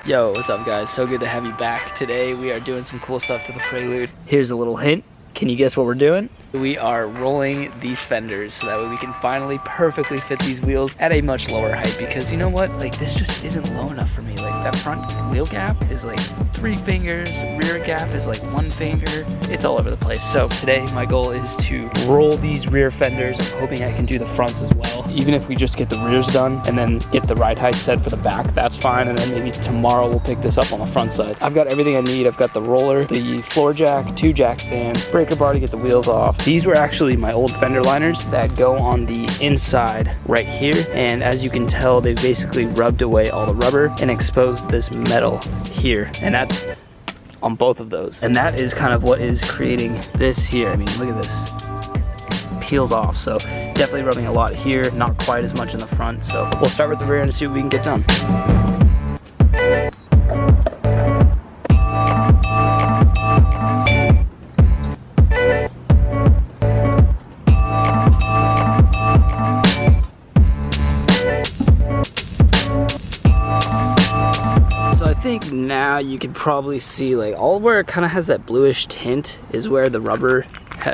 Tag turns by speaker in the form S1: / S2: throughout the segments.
S1: Yo, what's up guys? So good to have you back. Today we are doing some cool stuff to the Prelude. Here's a little hint. Can you guess what we're doing? We are rolling these fenders so that way we can finally perfectly fit these wheels at a much lower height, because you know what? Like, this just isn't low enough for me. Like, that front wheel gap is like 3 fingers, rear gap is like 1 finger. It's all over the place. So today my goal is to roll these rear fenders. I'm hoping I can do the fronts as well. Even if we just get the rears done and then get the ride height set for the back, that's fine. And then maybe tomorrow we'll pick this up on the front side. I've got everything I need. I've got the roller, the floor jack, 2 jack stands, breaker bar to get the wheels off. These were actually my old fender liners that go on the inside right here, and as you can tell, they basically rubbed away all the rubber and exposed this metal here, and that's on both of those, and that is kind of what is creating this here. I mean, look at this, peels off. So definitely rubbing a lot here, not quite as much in the front. So we'll start with the rear and see what we can get done. I think now you can probably see, like, all where it kind of has that bluish tint is where the rubber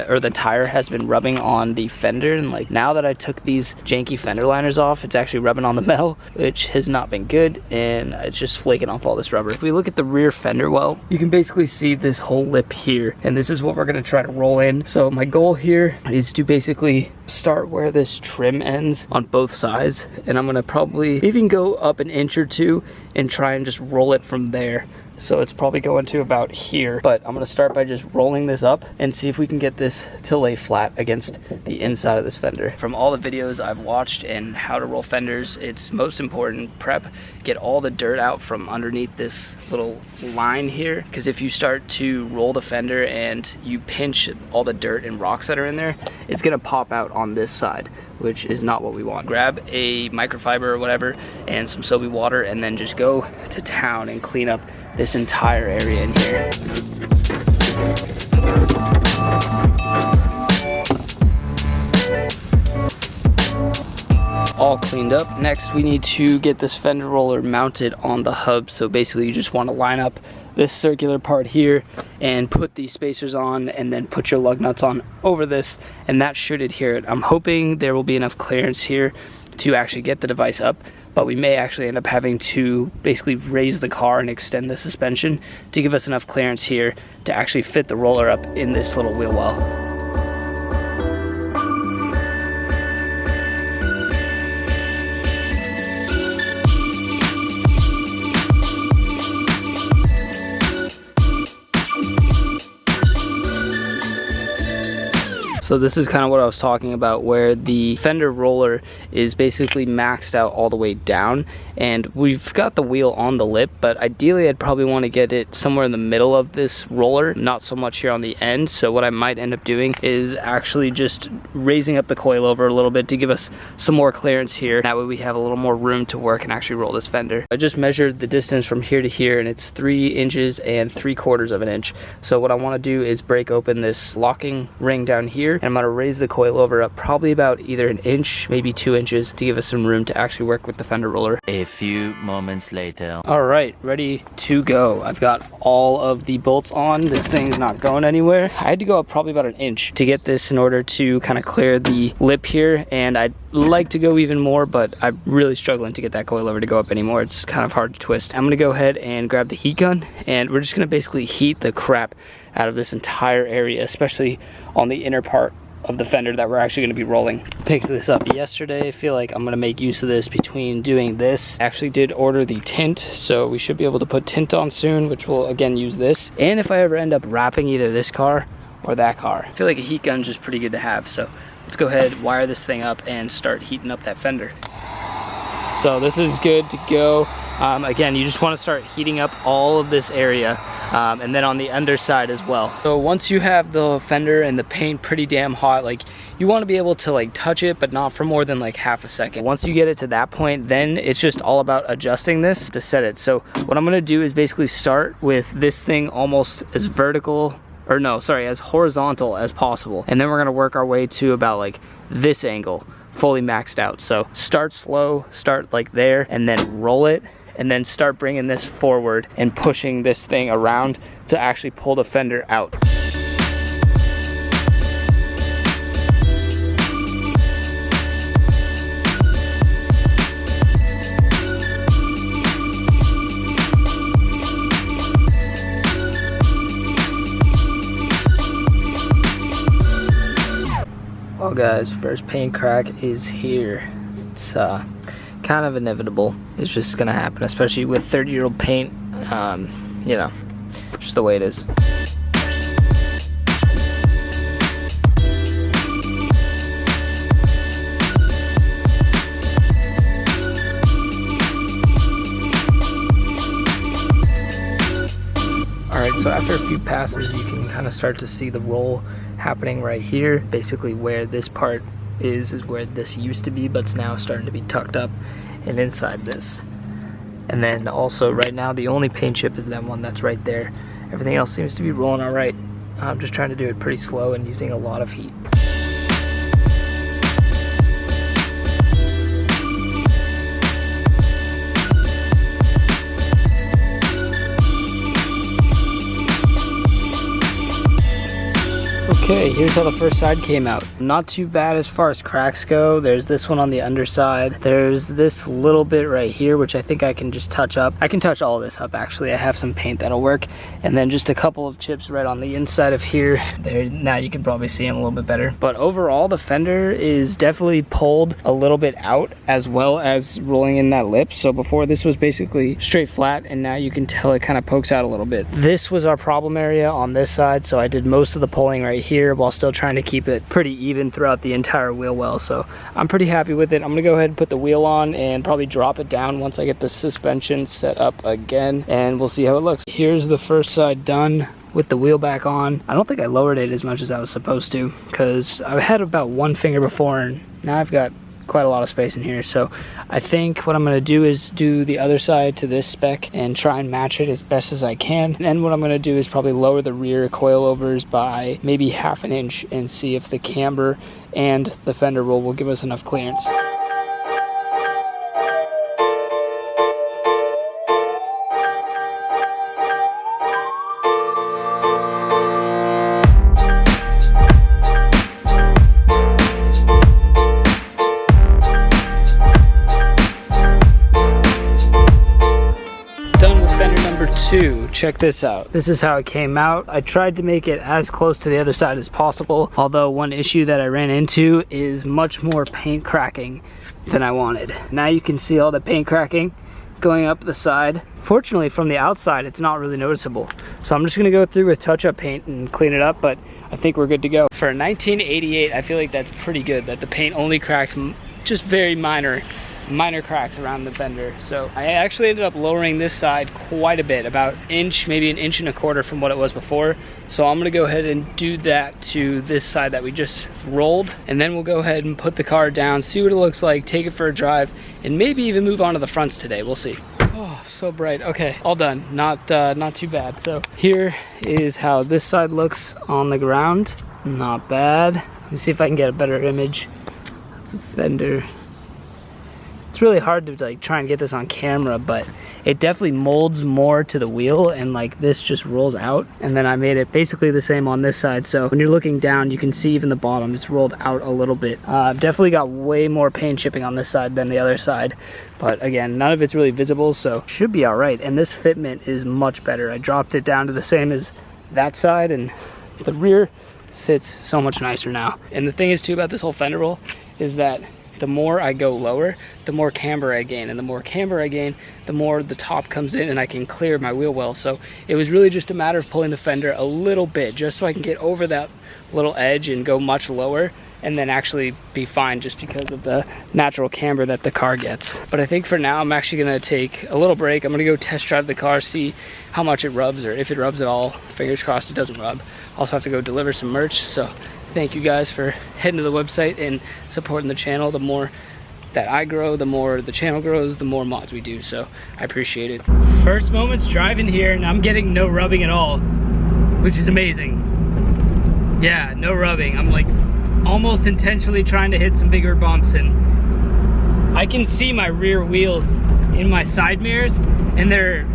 S1: or the tire has been rubbing on the fender, and like now that I took these janky fender liners off, it's actually rubbing on the metal, which has not been good, and it's just flaking off all this rubber. If we look at the rear fender well, you can basically see this whole lip here, and this is what we're going to try to roll in. So my goal here is to basically start where this trim ends on both sides, and I'm going to probably even go up an inch or two and try and just roll it from there. So it's probably going to about here, but I'm gonna start by just rolling this up and see if we can get this to lay flat against the inside of this fender. From all the videos I've watched and how to roll fenders, it's most important, get all the dirt out from underneath this little line here, because if you start to roll the fender and you pinch all the dirt and rocks that are in there, it's gonna pop out on this side, which is not what we want. Grab a microfiber or whatever and some soapy water, and then just go to town and clean up this entire area in here. All cleaned up. Next, we need to get this fender roller mounted on the hub. So basically you just want to line up this circular part here and put these spacers on, and then put your lug nuts on over this, and that should adhere it. I'm hoping there will be enough clearance here to actually get the device up, but we may actually end up having to basically raise the car and extend the suspension to give us enough clearance here to actually fit the roller up in this little wheel well. So this is kind of what I was talking about, where the fender roller is basically maxed out all the way down, and we've got the wheel on the lip, but ideally I'd probably want to get it somewhere in the middle of this roller, not so much here on the end. So what I might end up doing is actually just raising up the coil over a little bit to give us some more clearance here. That way we have a little more room to work and actually roll this fender. I just measured the distance from here to here, and it's 3 inches and 3/4 of an inch. So what I want to do is break open this locking ring down here, and I'm going to raise the coil over up probably about either an inch, maybe 2 inches, to give us some room to actually work with the fender roller.
S2: A few moments later.
S1: All right, ready to go. I've got all of the bolts on. This thing's not going anywhere. I had to go up probably about an inch to get this in order to kind of clear the lip here, and I'd like to go even more, but I'm really struggling to get that coil over to go up anymore. It's kind of hard to twist. I'm gonna go ahead and grab the heat gun, and we're just gonna basically heat the crap out of this entire area, especially on the inner part of the fender that we're actually going to be rolling. Picked this up yesterday. I feel like I'm going to make use of this between doing this. Actually did order the tint, so we should be able to put tint on soon, which will again use this. And if I ever end up wrapping either this car or that car, I feel like a heat gun is just pretty good to have. So let's go ahead, wire this thing up, and start heating up that fender. So this is good to go. Again, you just want to start heating up all of this area, and then on the underside as well. So once you have the fender and the paint pretty damn hot, like, you want to be able to like touch it, but not for more than like half a second. Once you get it to that point, then it's just all about adjusting this to set it. So what I'm going to do is basically start with this thing almost as vertical, or no, sorry, as horizontal as possible, and then we're going to work our way to about like this angle, fully maxed out. So start slow, start like there, and then roll it, and then start bringing this forward and pushing this thing around to actually pull the fender out. Well guys, first paint crack is here. It's kind of inevitable. It's just gonna happen, especially with 30-year-old paint. You know, just the way it is. Alright, so after a few passes, you can kind of start to see the roll happening right here. Basically where this part is where this used to be, but it's now starting to be tucked up and inside this. And then also right now the only paint chip is that one that's right there. Everything else seems to be rolling all right. I'm just trying to do it pretty slow and using a lot of heat. Okay, here's how the first side came out. Not too bad as far as cracks go. There's this one on the underside. There's this little bit right here, which I think I can just touch up. I can touch all of this up actually. I have some paint that'll work. And then just a couple of chips right on the inside of here. There, now you can probably see them a little bit better. But overall, the fender is definitely pulled a little bit out as well as rolling in that lip. So before this was basically straight flat, and now you can tell it kind of pokes out a little bit. This was our problem area on this side, so I did most of the pulling right here while still trying to keep it pretty even throughout the entire wheel well. So I'm pretty happy with it. I'm gonna go ahead and put the wheel on and probably drop it down once I get the suspension set up again, and we'll see how it looks. Here's the first side done with the wheel back on. I don't think I lowered it as much as I was supposed to, because I had about one finger before and now I've got quite a lot of space in here. So I think what I'm going to do is do the other side to this spec and try and match it as best as I can. And then what I'm going to do is probably lower the rear coilovers by maybe ½ an inch and see if the camber and the fender roll will give us enough clearance. Check this out. This is how it came out. I tried to make it as close to the other side as possible, although one issue that I ran into is much more paint cracking than I wanted. Now you can see all the paint cracking going up the side. Fortunately, from the outside, it's not really noticeable. So I'm just gonna go through with touch-up paint and clean it up, but I think we're good to go. For a 1988, I feel like that's pretty good, that the paint only cracks just very minor cracks around the fender. So I actually ended up lowering this side quite a bit, about inch, maybe 1.25 inches from what it was before. So I'm gonna go ahead and do that to this side that we just rolled, and then we'll go ahead and put the car down, see what it looks like, take it for a drive, and maybe even move on to the fronts today. We'll see. Oh, so bright. Okay, all done. Not too bad. So here is how this side looks on the ground. Not bad. Let me see if I can get a better image of the fender. It's really hard to like try and get this on camera, but it definitely molds more to the wheel, and like this just rolls out. And then I made it basically the same on this side, so when you're looking down you can see even the bottom, it's rolled out a little bit. I've definitely got way more paint chipping on this side than the other side, but again, none of it's really visible, so should be all right. And this fitment is much better. I dropped it down to the same as that side, and the rear sits so much nicer now. And the thing is too about this whole fender roll is that the more I go lower, the more camber I gain, and the more camber I gain, the more the top comes in and I can clear my wheel well. So it was really just a matter of pulling the fender a little bit just so I can get over that little edge and go much lower, and then actually be fine just because of the natural camber that the car gets. But I think for now I'm actually gonna take a little break. I'm gonna go test drive the car, see how much it rubs, or if it rubs at all. Fingers crossed it doesn't rub. Also have to go deliver some merch, so thank you guys for heading to the website and supporting the channel. The more that I grow, the more the channel grows, the more mods we do, so I appreciate it. First moments driving here, and I'm getting no rubbing at all, which is amazing. Yeah, no rubbing. I'm like almost intentionally trying to hit some bigger bumps, and I can see my rear wheels in my side mirrors, and they're,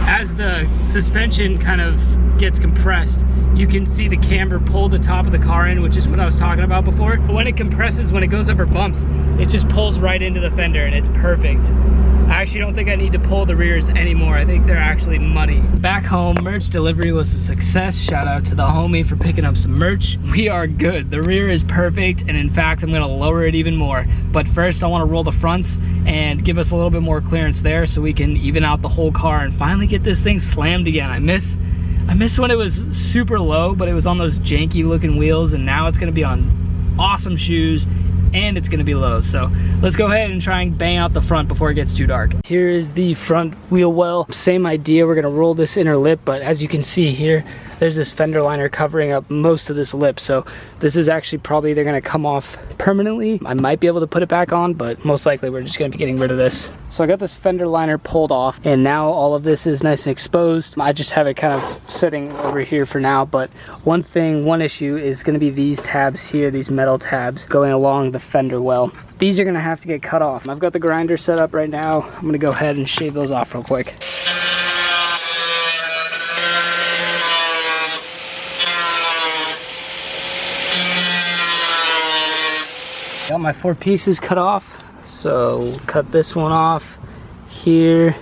S1: as the suspension kind of gets compressed, you can see the camber pull the top of the car in, which is what I was talking about before. But when it compresses, when it goes over bumps, it just pulls right into the fender, and it's perfect. I actually don't think I need to pull the rears anymore. I think they're actually money. Back home, merch delivery was a success. Shout out to the homie for picking up some merch. We are good. The rear is perfect, and in fact, I'm gonna lower it even more. But first, I wanna roll the fronts and give us a little bit more clearance there so we can even out the whole car and finally get this thing slammed again. I miss when it was super low, but it was on those janky looking wheels, and now it's gonna be on awesome shoes, and it's gonna be low. So let's go ahead and try and bang out the front before it gets too dark. Here is the front wheel well. Same idea, we're gonna roll this inner lip, but as you can see here, there's this fender liner covering up most of this lip. So this is actually probably either gonna come off permanently. I might be able to put it back on, but most likely we're just gonna be getting rid of this. So I got this fender liner pulled off, and now all of this is nice and exposed. I just have it kind of sitting over here for now, but one issue is gonna be these tabs here, these metal tabs going along the fender well. These are gonna have to get cut off. I've got the grinder set up right now. I'm gonna go ahead and shave those off real quick. Got my 4 pieces cut off, so cut this one off, here,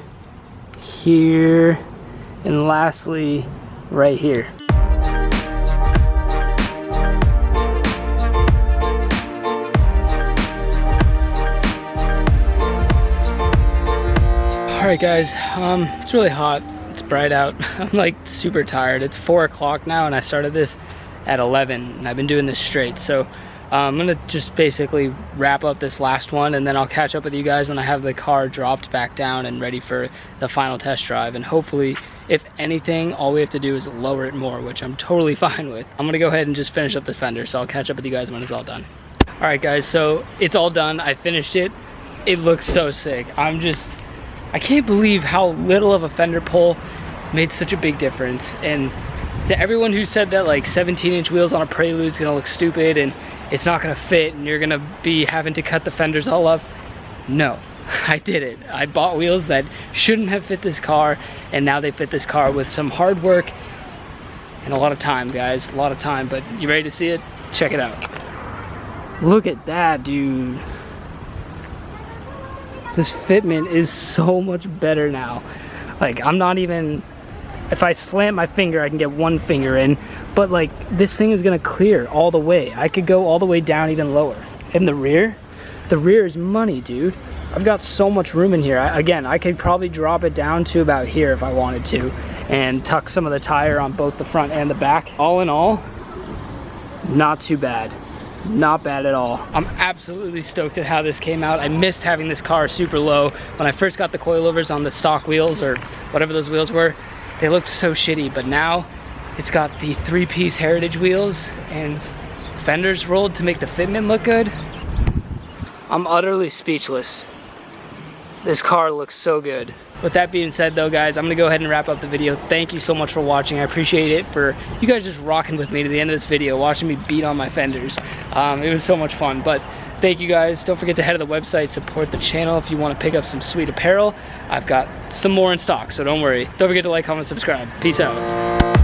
S1: here, and lastly, right here. Alright guys, it's really hot, it's bright out, I'm like super tired. It's 4 o'clock now, and I started this at 11, and I've been doing this straight, so I'm gonna just basically wrap up this last one, and then I'll catch up with you guys when I have the car dropped back down and ready for the final test drive. And hopefully, if anything, all we have to do is lower it more, which I'm totally fine with. I'm gonna go ahead and just finish up this fender, so I'll catch up with you guys when it's all done. All right guys, so it's all done. I finished it. It looks so sick. I can't believe how little of a fender pull made such a big difference. And to everyone who said that like 17-inch wheels on a Prelude is gonna look stupid and it's not gonna fit and you're gonna be having to cut the fenders all up, no, I did it. I bought wheels that shouldn't have fit this car, and now they fit this car with some hard work and a lot of time, guys, a lot of time. But you ready to see it? Check it out. Look at that, dude. This fitment is so much better now. Like, I'm not even, if I slam my finger, I can get one finger in, but like, this thing is gonna clear all the way. I could go all the way down even lower. And the rear is money, dude. I've got so much room in here. Again, I could probably drop it down to about here if I wanted to, and tuck some of the tire on both the front and the back. All in all, not too bad. Not bad at all. I'm absolutely stoked at how this came out. I missed having this car super low. When I first got the coilovers on the stock wheels, or whatever those wheels were, they looked so shitty, but now it's got the 3-piece Heritage wheels and fenders rolled to make the fitment look good. I'm utterly speechless. This car looks so good. With that being said though, guys, I'm gonna go ahead and wrap up the video. Thank you so much for watching. I appreciate it, for you guys just rocking with me to the end of this video, watching me beat on my fenders. It was so much fun, but thank you guys. Don't forget to head to the website, support the channel if you want to pick up some sweet apparel. I've got some more in stock, so don't worry. Don't forget to like, comment, subscribe. Peace out.